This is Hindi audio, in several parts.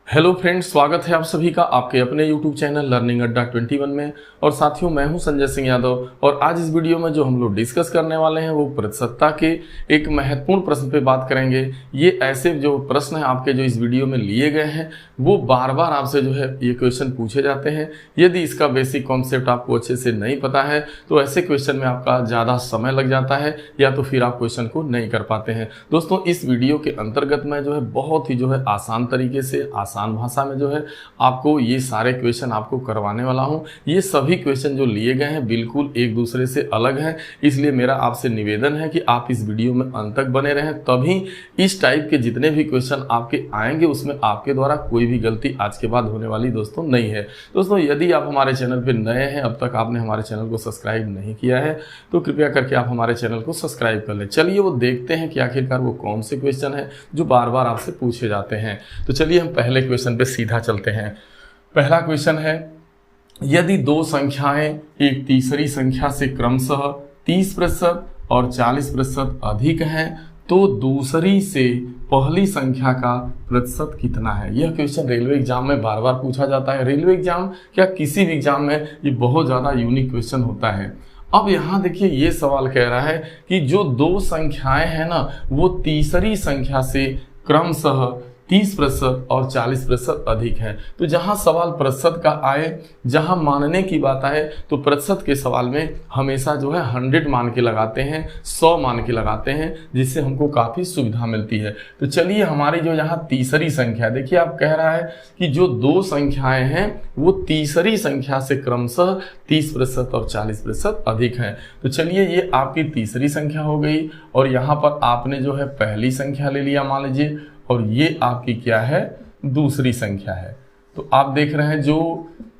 हेलो फ्रेंड्स, स्वागत है आप सभी का आपके अपने यूट्यूब चैनल लर्निंग अड्डा 21 में। और साथियों, मैं हूं संजय सिंह यादव और आज इस वीडियो में जो हम लोग डिस्कस करने वाले हैं वो प्रतिशतता के एक महत्वपूर्ण प्रश्न पे बात करेंगे। ये ऐसे जो प्रश्न हैं आपके जो इस वीडियो में लिए गए हैं वो बार बार आपसे जो है ये क्वेश्चन पूछे जाते हैं। यदि इसका बेसिक कॉन्सेप्ट आपको अच्छे से नहीं पता है तो ऐसे क्वेश्चन में आपका ज़्यादा समय लग जाता है या तो फिर आप क्वेश्चन को नहीं कर पाते हैं। दोस्तों, इस वीडियो के अंतर्गत मैं जो है बहुत ही जो है आसान तरीके से आसान भाषा में जो है आपको ये सारे क्वेश्चन आपको करवाने वाला हूं। ये सभी क्वेश्चन जो लिए गए हैं बिल्कुल एक दूसरे से अलग हैं, इसलिए मेरा आपसे निवेदन है कि आप इस वीडियो में अंत तक बने रहें, तभी इस टाइप के जितने भी क्वेश्चन आपके आएंगे उसमें आपके द्वारा कोई भी गलती आज के बाद होने वाली दोस्तों नहीं है। दोस्तों, यदि आप हमारे चैनल पर नए हैं, अब तक आपने हमारे चैनल को सब्सक्राइब नहीं किया है तो कृपया करके आप हमारे चैनल को सब्सक्राइब कर लें। चलिए वो देखते हैं कि आखिरकार वो कौन से क्वेश्चन है जो बार बार आपसे पूछे जाते हैं। तो चलिए हम पहले क्वेश्चन पे सीधा चलते हैं। पहला क्वेश्चन है, यदि दो संख्याएं एक तीसरी संख्या से क्रमशः 30% और 40% अधिक हैं तो दूसरी से पहली संख्या का प्रतिशत कितना है। यह क्वेश्चन रेलवे एग्जाम में बार बार पूछा जाता है। रेलवे एग्जाम क्या किसी भी एग्जाम में ये बहुत ज़्यादा यूनिक क्वेश्चन होता है। अब यहाँ देखिए ये सवाल कह रहा है कि जो दो संख्याएं हैं ना वो तीसरी संख्या से क्रमशः 30% और 40% अधिक है। तो जहां सवाल प्रतिशत का आए, जहां मानने की बात आए तो प्रतिशत के सवाल में हमेशा जो है 100 मान के लगाते हैं, 100 मान के लगाते हैं, जिससे हमको काफ़ी सुविधा मिलती है। तो चलिए हमारी जो यहाँ तीसरी संख्या, देखिए आप कह रहा है कि जो दो संख्याएं हैं वो तीसरी संख्या से क्रमशः 30% और 40% अधिक हैं। तो चलिए ये आपकी तीसरी संख्या हो गई और यहाँ पर आपने जो है पहली संख्या ले लिया मान लीजिए, और ये आपकी क्या है, दूसरी संख्या है। तो आप देख रहे हैं जो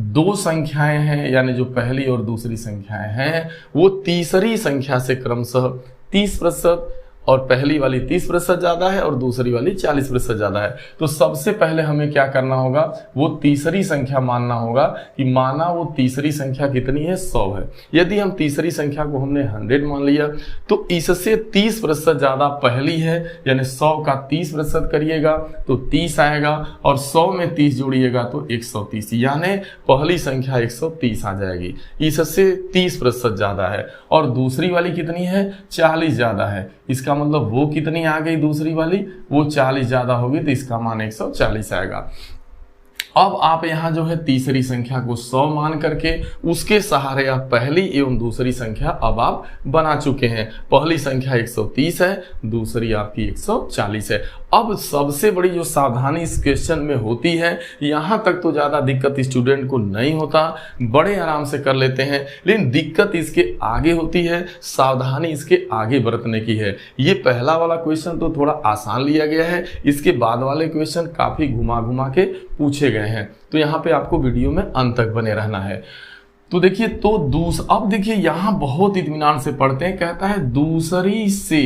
दो संख्याएं हैं यानी जो पहली और दूसरी संख्याएं हैं वो तीसरी संख्या से क्रमशः 30% और पहली वाली 30% ज़्यादा है और दूसरी वाली 40% ज़्यादा है। तो सबसे पहले हमें क्या करना होगा, वो तीसरी संख्या मानना होगा कि माना वो तीसरी संख्या कितनी है, 100 है। यदि हम तीसरी संख्या को हमने 100 मान लिया तो इससे 30% ज़्यादा पहली है, यानी 100 का 30% करिएगा तो 30 आएगा और 100 में 30 जोड़िएगा तो 130, यानी पहली संख्या 130 आ जाएगी। इससे 30% ज़्यादा है और दूसरी वाली कितनी है, 40 ज़्यादा है। इसका मतलब वो कितनी आ गई, दूसरी वाली वो 40 ज्यादा होगी तो इसका मान 140 आएगा। अब आप यहाँ जो है तीसरी संख्या को 100 मान करके उसके सहारे आप पहली एवं दूसरी संख्या अब आप बना चुके हैं। पहली संख्या 130 है, दूसरी आपकी 140 है। अब सबसे बड़ी जो सावधानी इस क्वेश्चन में होती है, यहाँ तक तो ज़्यादा दिक्कत स्टूडेंट को नहीं होता, बड़े आराम से कर लेते हैं, लेकिन दिक्कत इसके आगे होती है, सावधानी इसके आगे बरतने की है। ये पहला वाला क्वेश्चन तो थोड़ा आसान लिया गया है, इसके बाद वाले क्वेश्चन काफ़ी घुमा घुमा के पूछे गए हैं। तो यहाँ पे आपको वीडियो में अंत तक बने रहना है। तो देखिए तो अब देखिए यहाँ बहुत इत्मीनान से पढ़ते हैं, कहता है दूसरी से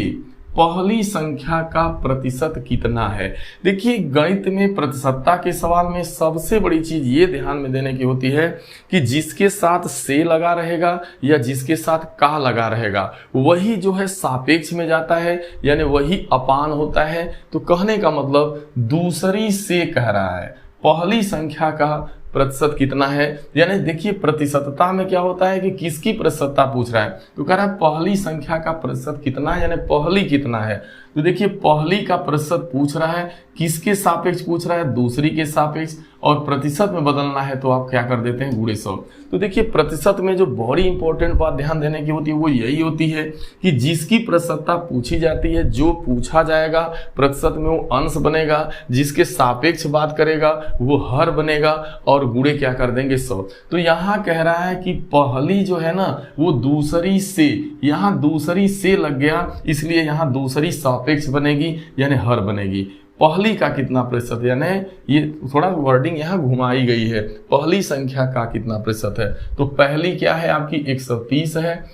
पहली संख्या का प्रतिशत कितना है। देखिए गणित में प्रतिशतता के सवाल में सबसे बड़ी चीज ये ध्यान में देने की होती है कि जिसके साथ से लगा रहेगा या जिसके साथ का लगा रहेगा वही जो है सापेक्ष में जाता है, यानी वही अपान होता है। तो कहने का मतलब दूसरी से कह रहा है पहली संख्या का प्रतिशत कितना है, यानी देखिए प्रतिशतता में क्या होता है कि किसकी प्रतिशतता पूछ रहा है, तो कह रहा है पहली संख्या का प्रतिशत कितना है, यानी पहली कितना है। तो देखिए पहली का प्रतिशत पूछ रहा है, किसके सापेक्ष पूछ रहा है, दूसरी के सापेक्ष, और प्रतिशत में बदलना है तो आप क्या कर देते हैं, गुणे 100। तो देखिए प्रतिशत में जो बड़ी इंपॉर्टेंट बात ध्यान देने की होती है वो यही होती है कि जिसकी प्रतिशतता पूछी जाती है, जो पूछा जाएगा प्रतिशत में वो अंश बनेगा, जिसके सापेक्ष बात करेगा वो हर बनेगा और गुणे क्या कर देंगे 100। तो यहाँ कह रहा है कि पहली जो है ना वो दूसरी से, यहाँ दूसरी से लग गया इसलिए यहाँ दूसरी सापेक्ष बनेगी यानी हर बनेगी। पहली का कितना प्रतिशत, यानी ये थोड़ा वर्डिंग यहाँ घुमाई गई है, पहली संख्या का कितना प्रतिशत है। तो पहली क्या है आपकी 130 है,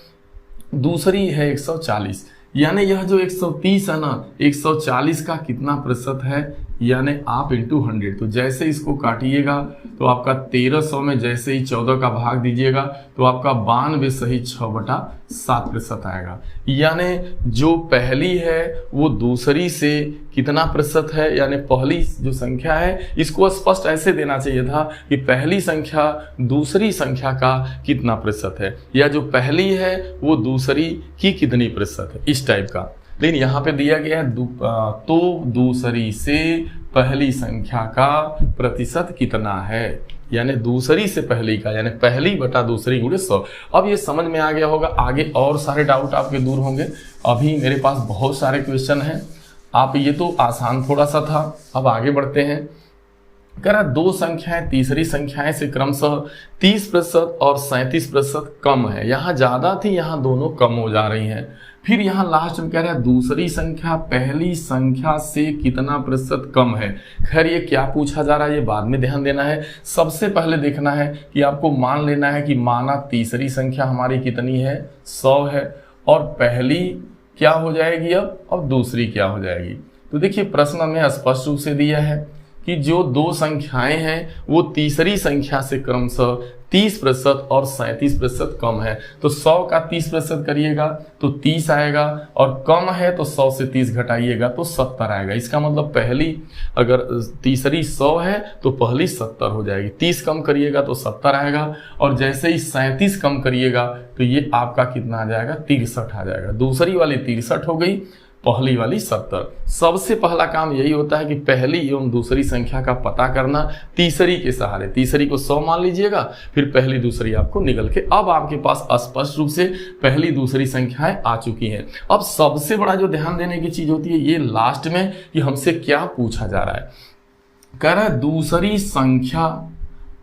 दूसरी है 140, यानी यह जो 130 है ना 140 का कितना प्रतिशत है, यानी आप इंटू 100। तो जैसे इसको काटिएगा तो आपका 1300 में जैसे ही 14 का भाग दीजिएगा तो आपका 92 सही 6/7% आएगा। यानी जो पहली है वो दूसरी से कितना प्रतिशत है, यानी पहली जो संख्या है इसको स्पष्ट ऐसे देना चाहिए था कि पहली संख्या दूसरी संख्या का कितना प्रतिशत है, या जो पहली है वो दूसरी की कितनी प्रतिशत है, इस टाइप का। लेकिन यहाँ पे दिया गया है तो दूसरी से पहली संख्या का प्रतिशत कितना है, यानी दूसरी से पहली का, यानी पहली बटा दूसरी गुणे 100। अब ये समझ में आ गया होगा। आगे और सारे डाउट आपके दूर होंगे। अभी मेरे पास बहुत सारे क्वेश्चन हैं। आप ये तो आसान थोड़ा सा था, अब आगे बढ़ते हैं। कह रहा दो संख्याएं तीसरी संख्याएं से क्रमशः 30% और 37% कम है। यहाँ ज्यादा थी, यहाँ दोनों कम हो जा रही हैं। फिर यहाँ लास्ट में कह रहा है दूसरी संख्या पहली संख्या से कितना प्रतिशत कम है। खैर ये क्या पूछा जा रहा है ये बाद में ध्यान देना है। सबसे पहले देखना है कि आपको मान लेना है कि माना तीसरी संख्या हमारी कितनी है, 100 है, और पहली क्या हो जाएगी अब, और दूसरी क्या हो जाएगी। तो देखिए प्रश्न में स्पष्ट रूप से दिया है कि जो दो संख्याएं हैं वो तीसरी संख्या से क्रमशः 30% और 37% कम है। तो 100 का 30% करिएगा तो 30 आएगा, और कम है तो 100 से 30 घटाइएगा तो 70 आएगा। इसका मतलब पहली अगर तीसरी 100 है तो पहली 70 हो जाएगी। 30 कम करिएगा तो 70 आएगा, और जैसे ही 37 कम करिएगा तो ये आपका कितना आ जाएगा, 63 आ जाएगा। दूसरी वाली 63 हो गई, पहली वाली 70। सबसे पहला काम यही होता है कि पहली एवं दूसरी संख्या का पता करना तीसरी के सहारे। तीसरी को 100 मान लीजिएगा, फिर पहली दूसरी आपको निकल के अब आपके पास स्पष्ट रूप से पहली दूसरी संख्याएं आ चुकी हैं। अब सबसे बड़ा जो ध्यान देने की चीज होती है ये लास्ट में कि हमसे क्या पूछा जा रहा है। कह रहा है दूसरी संख्या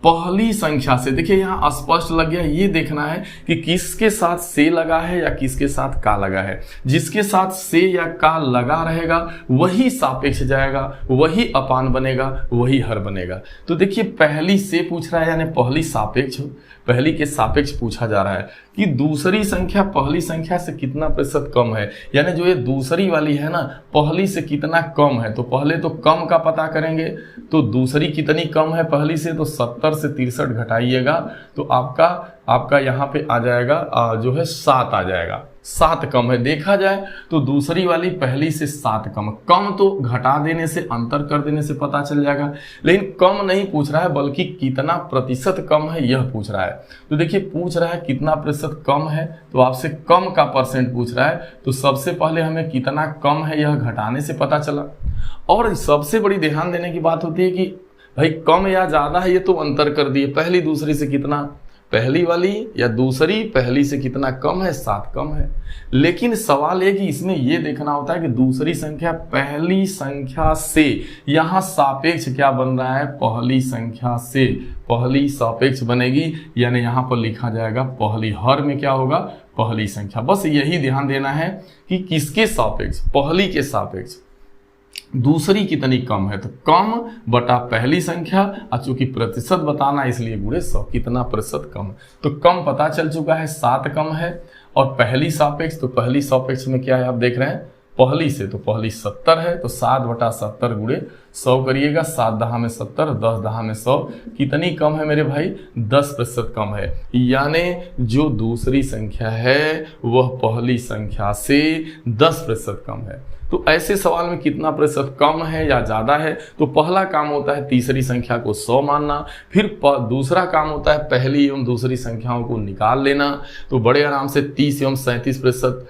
पहली संख्या से। देखिए यहाँ स्पष्ट लग गया, ये देखना है कि किसके साथ से लगा है या किसके साथ का लगा है। जिसके साथ से या का लगा रहेगा वही सापेक्ष जाएगा, वही अपान बनेगा, वही हर बनेगा। तो देखिए पहली से पूछ रहा है, यानी पहली सापेक्ष, पहली के सापेक्ष पूछा जा रहा है कि दूसरी संख्या पहली संख्या से कितना प्रतिशत कम है। यानी जो ये दूसरी वाली है ना, पहली से कितना कम है। तो पहले तो कम का पता करेंगे, तो दूसरी कितनी कम है पहली से, तो 70 से 63 घटाइएगा तो आपका यहाँ पे आ जाएगा जो है 7 आ जाएगा। 7 कम है। देखा जाए तो दूसरी वाली पहली से 7 कम। कम तो घटा देने से, अंतर कर देने से पता चल जाएगा, लेकिन कम नहीं पूछ रहा है बल्कि कितना प्रतिशत कम है यह पूछ रहा है। तो देखिए पूछ रहा है कितना प्रतिशत कम है, तो आपसे कम का परसेंट पूछ रहा है। तो सबसे पहले हमें कितना कम है यह घटाने से पता चला। और सबसे बड़ी ध्यान देने की बात होती है कि भाई कम या ज्यादा है ये तो अंतर कर दिए, पहली दूसरी से कितना, पहली वाली या दूसरी पहली से कितना कम है, 7 कम है। लेकिन सवाल है कि इसमें यह देखना होता है कि दूसरी संख्या पहली संख्या से, यहां सापेक्ष क्या बन रहा है, पहली संख्या से पहली सापेक्ष बनेगी, यानी यहां पर लिखा जाएगा पहली, हर में क्या होगा, पहली संख्या। बस यही ध्यान देना है कि किसके सापेक्ष, पहली के सापेक्ष दूसरी कितनी कम है। तो कम बटा पहली संख्या, और चूंकि प्रतिशत बताना इसलिए गुणे 100 कितना प्रतिशत कम है। तो कम पता चल चुका है, 7 कम है। और पहली सापेक्ष, तो पहली सापेक्ष में क्या है आप देख रहे हैं, पहली से, तो पहली 70 है, तो 7 बटा 70 गुणे 100 करिएगा। 7 दहा में 70, 10 दहा में 100, कितनी कम है मेरे भाई, 10% कम है। यानी जो दूसरी संख्या है वह पहली संख्या से 10% कम है। तो ऐसे सवाल में कितना प्रतिशत कम है या ज्यादा है, तो पहला काम होता है तीसरी संख्या को 100 मानना, फिर दूसरा काम होता है पहली एवं दूसरी संख्याओं को निकाल लेना। तो बड़े आराम से 30 एवं 37%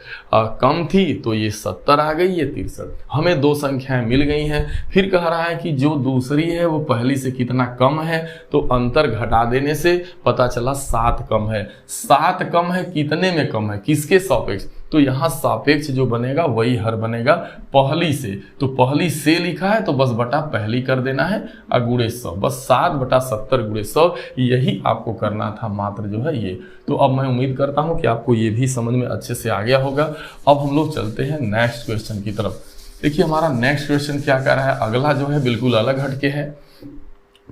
कम थी, तो ये 70 आ गई, ये 63। हमें दो संख्याएं मिल गई हैं। फिर कह रहा है कि जो दूसरी है वो पहली से कितना कम है, तो अंतर घटा देने से पता चला 7 कम है। 7 कम है, कितने में कम है, किसके सापेक्ष, तो यहां सापेक्ष जो बनेगा वही हर बनेगा पहली से। तो पहली से लिखा है तो बस बटा पहली कर देना है, और गुणे 100, बस 7 बटा 70 गुणे 100, यही आपको करना था मात्र जो है ये। तो अब मैं उम्मीद करता हूं कि आपको ये भी समझ में अच्छे से आ गया होगा। अब हम लोग चलते हैं नेक्स्ट क्वेश्चन की तरफ। देखिए हमारा नेक्स्ट क्वेश्चन क्या कह रहा है, अगला जो है बिल्कुल अलग हटके है।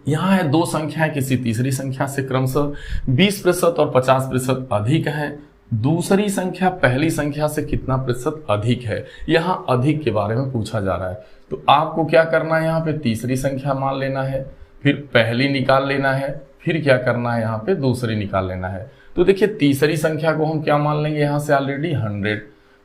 यहाँ है दो संख्याएं किसी तीसरी संख्या से क्रमशः 20% और 50% अधिक है, दूसरी संख्या पहली संख्या से कितना प्रतिशत अधिक है, यहाँ अधिक के बारे में पूछा जा रहा है। तो आपको क्या करना है, यहाँ पे तीसरी संख्या मान लेना है, फिर पहली निकाल लेना है, फिर क्या करना है, यहाँ पे दूसरी निकाल लेना है। तो देखिए तीसरी संख्या को हम क्या मान लेंगे, यहाँ से ऑलरेडी 100।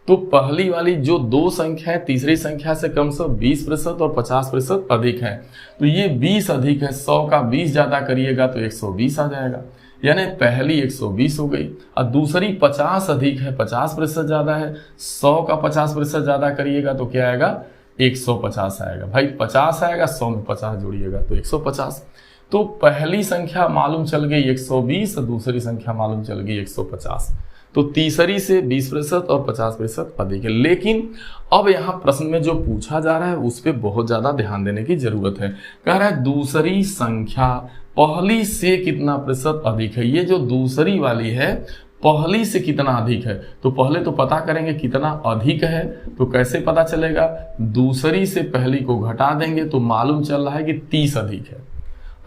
तो पहली वाली जो दो संख्या है तीसरी संख्या से कम से 20% और 50% अधिक है। तो ये 20 अधिक है, 100 का 20 ज्यादा करिएगा तो 120 आ जाएगा, यानी पहली 120 हो गई। और दूसरी 50 अधिक है, 50% ज्यादा है, 100 का 50% ज्यादा करिएगा तो क्या आएगा, 150 आएगा। भाई 50 आएगा, 100 में 50 जोड़िएगा तो 150। तो पहली संख्या मालूम चल गई 120, दूसरी संख्या मालूम चल गई 150। तो तीसरी से 20% और 50% अधिक है। लेकिन अब यहाँ प्रश्न में जो पूछा जा रहा है उस पर बहुत ज्यादा ध्यान देने की जरूरत है। कह रहा है दूसरी संख्या पहली से कितना प्रतिशत अधिक है। ये जो दूसरी वाली है पहली से कितना अधिक है, तो पहले तो पता करेंगे कितना अधिक है। तो कैसे पता चलेगा, दूसरी से पहली को घटा देंगे तो मालूम चल रहा है कि 30 अधिक है।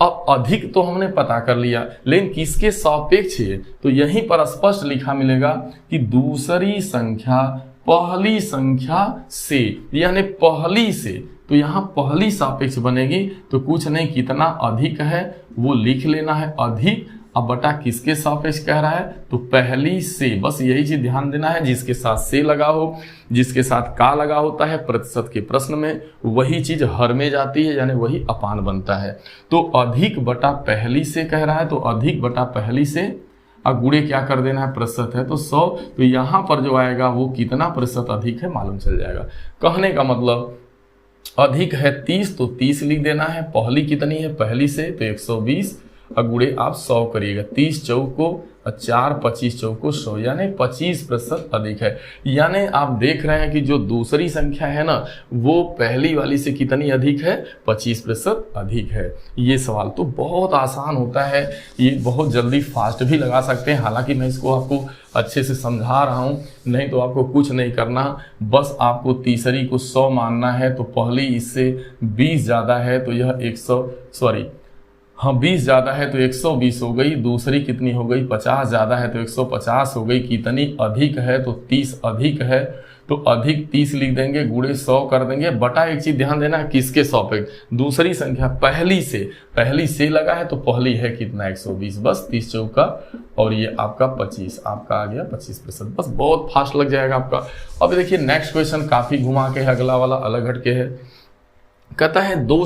अब अधिक तो हमने पता कर लिया, लेकिन किसके सापेक्ष है, तो यहीं पर स्पष्ट लिखा मिलेगा कि दूसरी संख्या पहली संख्या से, यानी पहली से। तो यहाँ पहली सापेक्ष बनेगी, तो कुछ नहीं कितना अधिक है वो लिख लेना है अधिक। अब बटा किसके सापेक्ष कह रहा है, तो पहली से। बस यही चीज ध्यान देना है, जिसके साथ से लगा हो, जिसके साथ का लगा होता है प्रतिशत के प्रश्न में, वही चीज हर में जाती है, यानी वही अपान बनता है। तो अधिक बटा पहली से कह रहा है, तो अधिक बटा पहली से और गुणे क्या कर देना है, प्रतिशत है तो 100। तो यहाँ पर जो आएगा वो कितना प्रतिशत अधिक है मालूम चल जाएगा। कहने का मतलब अधिक है 30 तो 30 लिख देना है। पहली कितनी है, पहली से तो 120 और गुणे आप 100 करिएगा। 30 चौको और 4 25 चौको 100, यानी 25% अधिक है। यानी आप देख रहे हैं कि जो दूसरी संख्या है ना वो पहली वाली से कितनी अधिक है, 25% अधिक है। ये सवाल तो बहुत आसान होता है, ये बहुत जल्दी फास्ट भी लगा सकते हैं। हालांकि मैं इसको आपको अच्छे से समझा रहा हूं, नहीं तो आपको कुछ नहीं करना, बस आपको तीसरी को 100 मानना है। तो पहली इससे 20 ज्यादा है तो यह 20 ज्यादा है तो 120 हो गई। दूसरी कितनी हो गई, 50 ज्यादा है तो 150 हो गई। कितनी अधिक है, तो 30 अधिक है। तो अधिक 30 लिख देंगे, गुणे 100 कर देंगे। बटा एक चीज ध्यान देना, किसके सापेक्ष, दूसरी संख्या पहली से लगा है तो पहली है कितना, 120। बस 30 चौका और ये आपका 25, आपका आ गया 25%। बस बहुत फास्ट लग जाएगा आपका। अब देखिए नेक्स्ट क्वेश्चन काफी घुमा के है, अगला वाला अलग हटके है। कहता है दो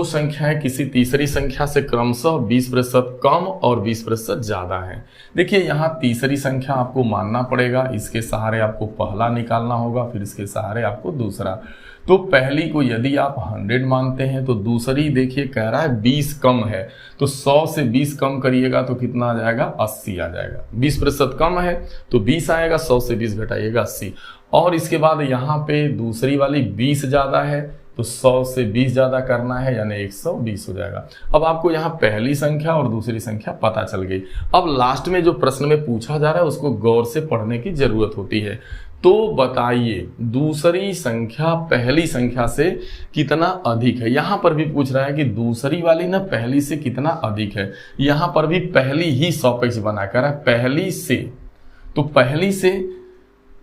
संख्याएं किसी तीसरी संख्या से क्रमशः 20% कम और 20% ज्यादा है। देखिए यहाँ तीसरी संख्या आपको मानना पड़ेगा, इसके सहारे आपको पहला निकालना होगा, फिर इसके सहारे आपको दूसरा। तो पहली को यदि आप 100 मानते हैं तो दूसरी देखिए कह रहा है 20 कम है, तो 100 से 20 कम करिएगा तो कितना आ जाएगा, 80 आ जाएगा। 20% कम है तो 20 आएगा, 100 से 20 घटाइएगा 80। और इसके बाद यहाँ पे दूसरी वाली 20 ज्यादा है तो 100 से 20 ज्यादा करना है, यानी 120 हो जाएगा। अब आपको यहाँ पहली संख्या और दूसरी संख्या पता चल गई। अब लास्ट में जो प्रश्न में पूछा जा रहा है उसको गौर से पढ़ने की जरूरत होती है। तो बताइए दूसरी संख्या पहली संख्या से कितना अधिक है। यहां पर भी पूछ रहा है कि दूसरी वाली ना पहली से कितना अधिक है। यहां पर भी पहली ही सापेक्ष बनाकर है, पहली से। तो पहली से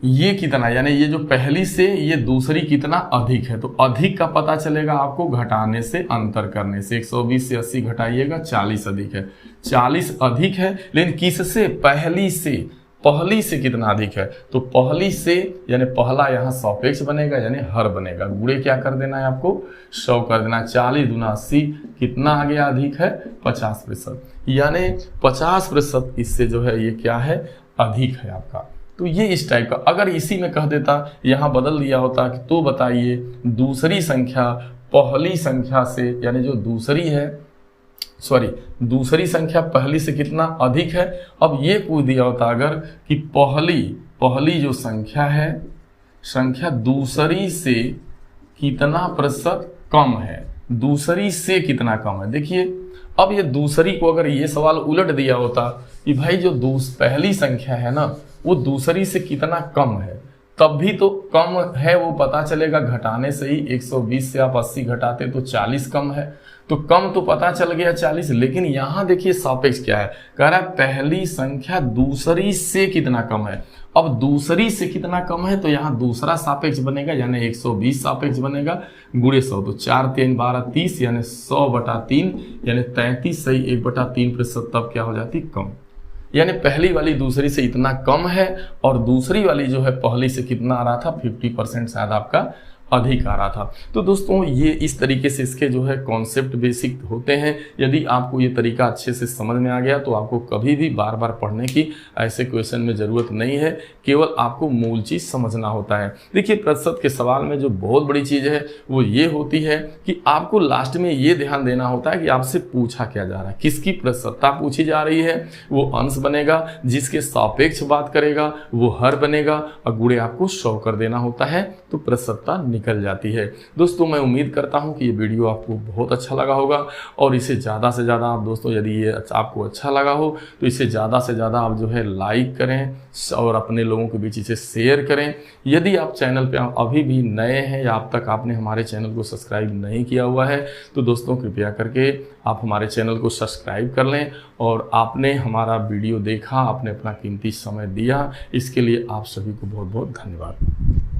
ये कितना, यानी ये जो पहली से ये दूसरी कितना अधिक है। तो अधिक का पता चलेगा आपको घटाने से, अंतर करने से। 120 से 80 घटाइएगा, 40 अधिक है। 40 अधिक है, लेकिन किससे, पहली से कितना अधिक है। तो पहली से यानी पहला यहाँ सापेक्ष बनेगा, यानी हर बनेगा। गुणे क्या कर देना है आपको, 100 कर देना। 40 दूना 80, कितना आ गया अधिक है, 50%। यानी 50% इससे जो है ये क्या है, अधिक है आपका। तो ये इस टाइप का, अगर इसी में कह देता, यहाँ बदल दिया होता कि तो बताइए दूसरी संख्या पहली संख्या से, यानी जो दूसरी संख्या पहली से कितना अधिक है। अब ये पूछ दिया होता अगर कि पहली जो संख्या है, संख्या दूसरी से कितना प्रतिशत कम है, दूसरी से कितना कम है। देखिए अब ये दूसरी को अगर ये सवाल उलट दिया होता कि भाई जो पहली संख्या है ना वो दूसरी से कितना कम है, तब भी तो कम है वो पता चलेगा घटाने से ही। 120 से आप 80 घटाते तो 40 कम है, तो कम तो पता चल गया 40। लेकिन यहां देखिए सापेक्ष क्या है, कह रहा है पहली संख्या दूसरी से कितना कम है। अब दूसरी से कितना कम है तो यहाँ दूसरा सापेक्ष बनेगा, यानी 120 सापेक्ष बनेगा, गुणे 100 तो 4 3 12 30, यानी 100/3 यानी 33 सही 1/3%, तब क्या हो जाती कम। यानी पहली वाली दूसरी से इतना कम है और दूसरी वाली जो है पहली से कितना आ रहा था 50% शायद आपका अधिक आ रहा था। तो दोस्तों ये इस तरीके से इसके जो है कॉन्सेप्ट बेसिक होते हैं। यदि आपको ये तरीका अच्छे से समझ में आ गया तो आपको कभी भी बार बार पढ़ने की ऐसे क्वेश्चन में ज़रूरत नहीं है, केवल आपको मूल चीज़ समझना होता है। देखिए प्रतिशत के सवाल में जो बहुत बड़ी चीज़ है वो ये होती है कि आपको लास्ट में ये ध्यान देना होता है कि आपसे पूछा क्या जा रहा है, किसकी प्रतिशतता पूछी जा रही है। वो अंश बनेगा, जिसके सापेक्ष बात करेगा वो हर बनेगा, और गुणे आपको 100 कर देना होता है, तो प्रतिशतता निकल जाती है। दोस्तों मैं उम्मीद करता हूं कि ये वीडियो आपको बहुत अच्छा लगा होगा, और इसे ज़्यादा से ज़्यादा आप दोस्तों यदि ये आपको अच्छा लगा हो तो इसे ज़्यादा से ज़्यादा आप जो है लाइक करें और अपने लोगों के बीच इसे शेयर करें। यदि आप चैनल पे अभी भी नए हैं या अब तक आपने हमारे चैनल को सब्सक्राइब नहीं किया हुआ है तो दोस्तों कृपया करके आप हमारे चैनल को सब्सक्राइब कर लें। और आपने हमारा वीडियो देखा, आपने अपना कीमती समय दिया, इसके लिए आप सभी को बहुत बहुत धन्यवाद।